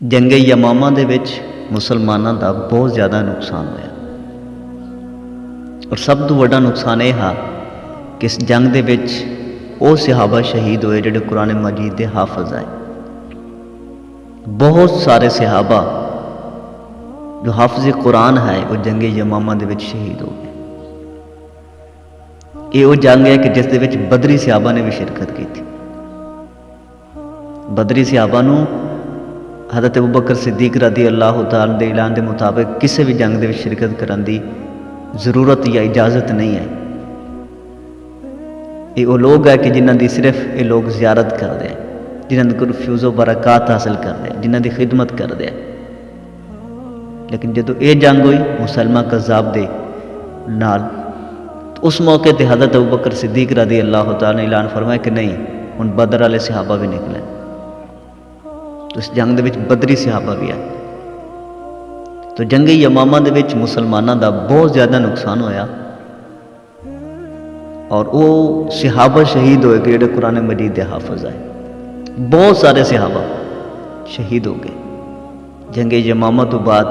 ਜੰਗ ਯਮਾਮਾ ਦੇ ਵਿੱਚ ਮੁਸਲਮਾਨਾਂ ਦਾ ਬਹੁਤ ਜ਼ਿਆਦਾ ਨੁਕਸਾਨ ਹੋਇਆ ਔਰ ਸਭ ਤੋਂ ਵੱਡਾ ਨੁਕਸਾਨ ਇਹ ਹੈ ਕਿ ਇਸ ਜੰਗ ਦੇ ਵਿੱਚ ਉਹ ਸਹਾਬਾ ਸ਼ਹੀਦ ਹੋਏ ਜਿਹੜੇ ਕੁਰਾਨ ਮਜੀਦ ਦੇ ਹਾਫਿਜ਼ ਆਏ। ਬਹੁਤ ਸਾਰੇ ਸਹਾਬਾ ਜੋ ਹਾਫਿਜ਼ ਕੁਰਾਨ ਹੈ ਉਹ ਜੰਗ ਯਮਾਮਾ ਦੇ ਵਿੱਚ ਸ਼ਹੀਦ ਹੋ ਗਏ। ਇਹ ਉਹ ਜੰਗ ਹੈ ਕਿ ਜਿਸ ਦੇ ਵਿੱਚ ਬਦਰੀ ਸਹਾਬਾ ਨੇ ਵੀ ਸ਼ਿਰਕਤ ਕੀਤੀ। ਬਦਰੀ ਸਹਾਬਾ ਨੂੰ حضرت ابو بکر صدیق رضی اللہ تعالیٰ دے اعلان دے مطابق کسی بھی جنگ دے شرکت کرن دی ضرورت یا اجازت نہیں ہے۔ یہ وہ لوگ ہیں کہ جنہاں دی صرف یہ لوگ زیارت کر دیں، جنہاں دی کوئی فیوز و برکات حاصل کر دیں، جنہاں دی خدمت کر دیں۔ لیکن جدو یہ جنگ ہوئی مسلمہ کذاب دے نال تو اس موقع تے حضرت ابو بکر صدیق رضی اللہ تعالیٰ نے اعلان فرمایا کہ نہیں ہن بدر والے صحابہ بھی نکلے۔ تو اس جنگ دے وچ بدری صحابہ بھی آئے۔ تو جنگ یمامہ دے وچ مسلمانوں دا بہت زیادہ نقصان ہویا اور وہ صحابہ شہید ہوئے کہ جڑے قرآن مجید دے حافظ آئے۔ بہت سارے صحابہ شہید ہو گئے۔ جنگ یمامہ تو بعد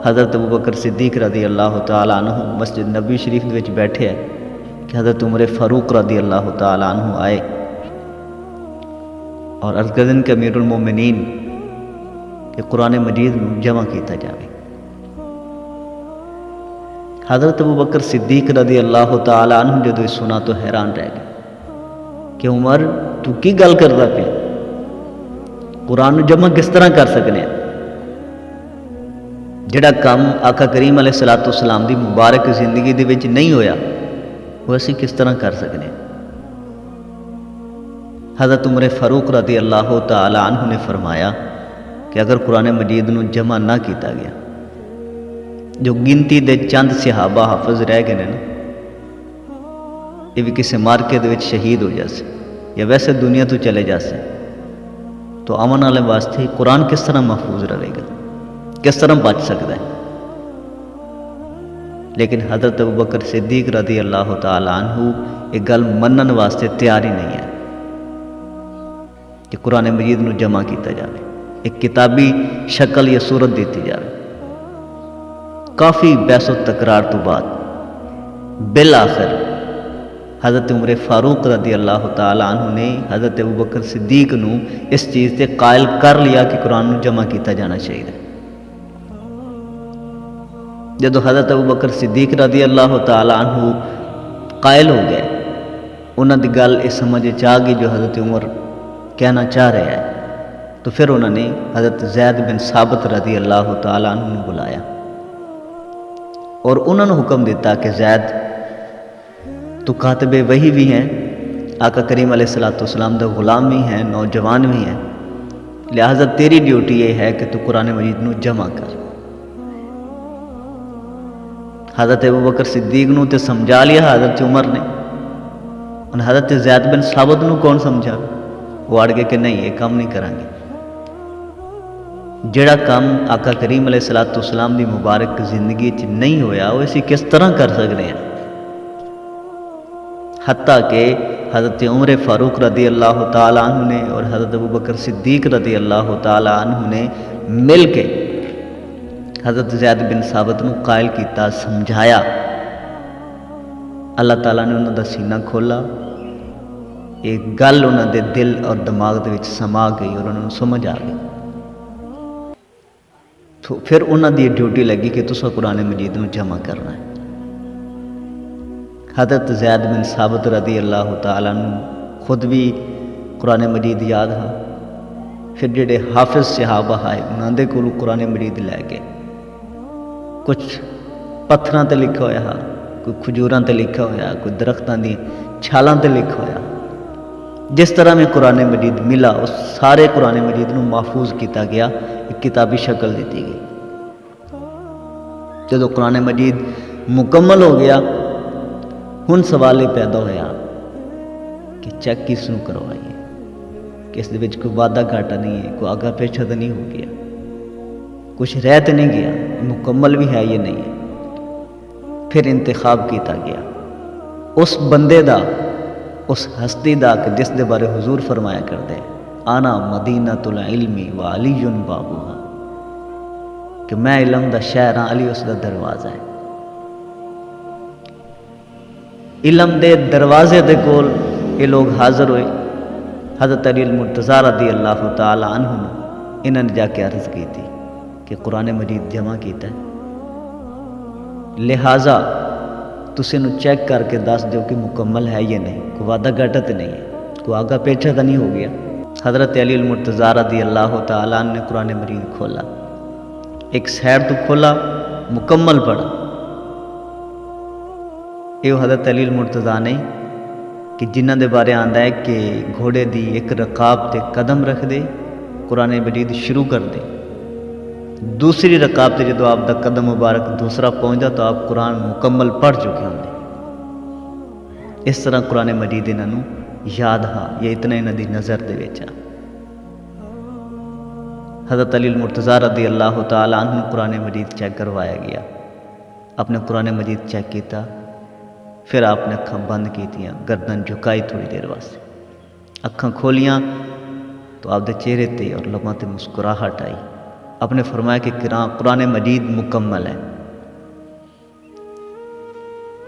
حضرت ابو بکر صدیق رضی اللہ تعالیٰ عنہ مسجد نبی شریف دے وچ بیٹھے ہیں کہ حضرت عمر فاروق رضی اللہ تعالیٰ عنہ آئے اور عرض کردن کہ امیر المومنین کہ قرآن مجید جمع کیتا جائے۔ حضرت ابو بکر صدیق رضی اللہ تعالیٰ عنہ جدو اس سنا تو حیران رہ گئے کہ عمر تو کی گل کردا پیا، قرآن جمع کس طرح کر سکنے ہیں؟ جڑا کام آقا کریم علیہ السلام دی مبارک زندگی دے وچ نہیں ہویا وہ اسی کس طرح کر سکنے ہیں؟ حضرت عمر فاروق رضی اللہ تعالیٰ عنہ نے فرمایا کہ اگر قرآن مجید نو جمع نہ کیتا گیا، جو گنتی دے چند صحابہ حافظ رہ گئے نا یہ بھی کسی مارکے دے وچ شہید ہو جاسے یا ویسے دنیا تو چلے جاسے تو امن والے واسطے قرآن کس طرح محفوظ رہے گا، کس طرح بچ سکتا ہے؟ لیکن حضرت ابو بکر صدیق رضی اللہ تعالیٰ عنہ یہ گل منن واسطے تیار ہی نہیں ہے کہ قرآن مجید نو جمع کیتا جائے، ایک کتابی شکل یا صورت دیتی جائے۔ کافی بحث و تکرار تو بعد بالآخر حضرت عمر فاروق رضی اللہ تعالیٰ عنہ نے حضرت ابو بکر صدیق نو اس چیز سے قائل کر لیا کہ قرآن نو جمع کیتا جانا چاہیے۔ جدو حضرت ابو بکر صدیق رضی اللہ تعالیٰ عنہ قائل ہو گئے انہوں دی گل اس سمجھ چاہ گئی جو حضرت عمر کہنا چاہ رہے ہیں، تو پھر انہوں نے حضرت زید بن ثابت رضی اللہ تعالیٰ عنہ نے بلایا اور انہوں نے حکم دیتا کہ زید تو کاتب وحی بھی ہیں، آقا کریم علیہ السلام دا غلام بھی ہیں، نوجوان بھی ہیں، لہٰذا تیری ڈیوٹی یہ ہے کہ تو قرآن مجید نو جمع کر۔ حضرت ابو بکر صدیق نو تے سمجھا لیا حضرت عمر نے، اور حضرت زید بن ثابت نو کون سمجھا؟ وہ اڑ گئے کہ نہیں یہ کام نہیں کریں گے۔ جڑا کام آقا کریم علیہ السلام دی مبارک زندگی چ نہیں ہویا وہ اسی کس طرح کر سکتے ہیں؟ حتیٰ کہ حضرت عمر فاروق رضی اللہ تعالیٰ عنہ نے اور حضرت ابو بکر صدیق رضی اللہ تعالیٰ عنہ نے مل کے حضرت زید بن ثابت نو قائل کیتا، سمجھایا۔ اللہ تعالیٰ نے انہوں دا سینہ کھولا، ایک گل انہوں دے دل اور دماغ دے وچ سما گئی اور انہوں سمجھ آ گئی۔ تو پھر انہوں دی ڈیوٹی لگی کہ تسا قرآن مجید نو جمع کرنا ہے۔ حضرت زید بن ثابت رضی اللہ تعالیٰ عنہ خود بھی قرآن مجید یاد ہا، پھر جڑے حافظ صحابہ آئے انہوں دے کولوں قرآن مجید لے گئے۔ کچھ پتھراں تے لکھا ہویا ہا، کوئی کھجوراں تے لکھا ہویا، کوئی درختاں دی چھالاں تے لکھا ہویا۔ جس طرح میں قرآن مجید ملا اس سارے قرآن مجید نو محفوظ کیتا گیا، ایک کتابی شکل دیتی گئی۔ جب قرآن مجید مکمل ہو گیا ہن سوال یہ پیدا ہویا کہ چیک کس نو کروائیے، کہ اس دے وچ کوئی وعدہ گھاٹا نہیں ہے، کوئی آگا پیچھا تو نہیں ہو گیا، کچھ رہ تو نہیں گیا، مکمل بھی ہے یہ نہیں ہے۔ پھر انتخاب کیتا گیا اس بندے دا، اس ہستی دا کہ جس دے بارے حضور فرمایا کرتے آنا مدینۃ العلم و علی بابوہا، کہ میں علم دا شہر ہاں، علی اس دا دروازہ ہے۔ علم دے دروازے دے کول یہ لوگ حاضر ہوئے، حضرت علی المرتضیٰ رضی اللہ تعالی عنہ انہوں نے جا کے عرض کی تھی کہ قرآن مجید جمع کیتا ہے، لہٰذا تسی نو چیک کر کے دس دیو کہ مکمل ہے یا نہیں، کوئی وعدہ گھٹا تو نہیں ہے، کوئی آگا پیچھا تو نہیں ہو گیا۔ حضرت علی المرتضیٰ رضی اللہ تعالیٰ عنہ نے قرآن مجید کھولا، ایک سائڈ تو کھولا، مکمل پڑھا۔ یہ حضرت علی المرتضیٰ نہیں کہ جنہ دے بارے آندا ہے کہ گھوڑے دی ایک رکاب تے قدم رکھ دے، قرآن مجید شروع کر دے، دوسری رکاب تے جدو آپ دا قدم مبارک دوسرا پہنچا تو آپ قرآن مکمل پڑھ چکے ہوں۔ اس طرح قرآن مجید انہوں یاد ہا، یہ اتنا انہوں دی نظر دے وچا۔ حضرت علی المرتضیٰ رضی اللہ تعالیٰ عنہ قرآن مجید چیک کروایا گیا، اپنے قرآن مجید چیک کیتا، پھر آپ نے اکھاں بند کیتیاں، گردن جھکائی تھوڑی دیر واسطے، اکھاں کھولیاں تو آپ دے چہرے تے اور لباں تے مسکراہٹ آئی۔ آپ نے فرمایا کہ قرآن مجید مکمل ہے،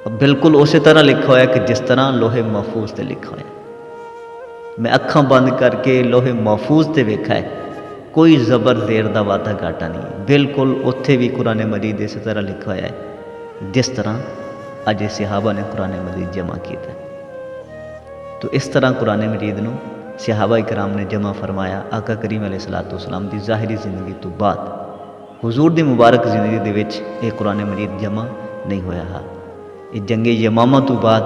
اور بالکل اسی طرح لکھا ہوا ہے کہ جس طرح لوہے محفوظ تے لکھا ہوا ہے۔ میں اکھاں بند کر کے لوہے محفوظ تے ویکھا ہے، کوئی زبر زیر دا وعدہ گھاٹا نہیں ہے، بالکل اتھے بھی قرآن مجید اسی طرح لکھا ہوا ہے جس طرح اج صحابہ نے قرآن مجید جمع کیتا ہے۔ تو اس طرح قرآن مجید نو صحابہ کرام نے جمع فرمایا۔ آقا کریم علیہ الصلوۃ والسلام دی ظاہری زندگی تو بعد حضور دی مبارک زندگی دے وچ یہ قرآن مجید جمع نہیں ہویا ہے۔ یہ جنگ یمامہ تو بعد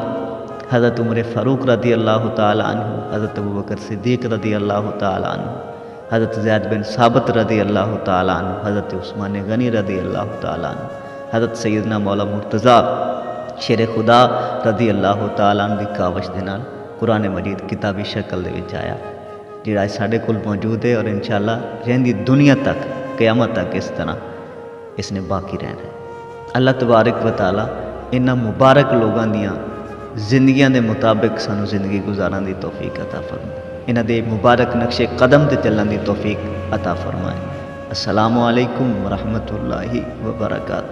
حضرت عمر فاروق رضی اللہ تعالی عنہ، حضرت ابوبکر صدیق رضی اللہ تعالی عنہ، حضرت زید بن ثابت رضی اللہ تعالی عنہ، حضرت عثمان غنی رضی اللہ تعالی عنہ، حضرت سیدنا مولا مرتضیٰ شیر خدا رضی اللہ تعالیٰ عنہ دی کاوش دے نال قرآن مجید کتابی شکل دے وچ آیا، جڑا ساڈے کول موجود ہے، اور انشاءاللہ رہندی دنیا تک، قیامت تک اس طرح اس نے باقی رہنا ہے۔ اللہ تبارک و تعالیٰ انہاں مبارک لوگاں دیاں زندگیاں دے مطابق سانو زندگی گزارن دی توفیق عطا فرمائے، انہاں دے مبارک نقش قدم تے چلن دی توفیق عطا فرمائے۔ السلام علیکم ورحمۃ اللہ وبرکاتہ۔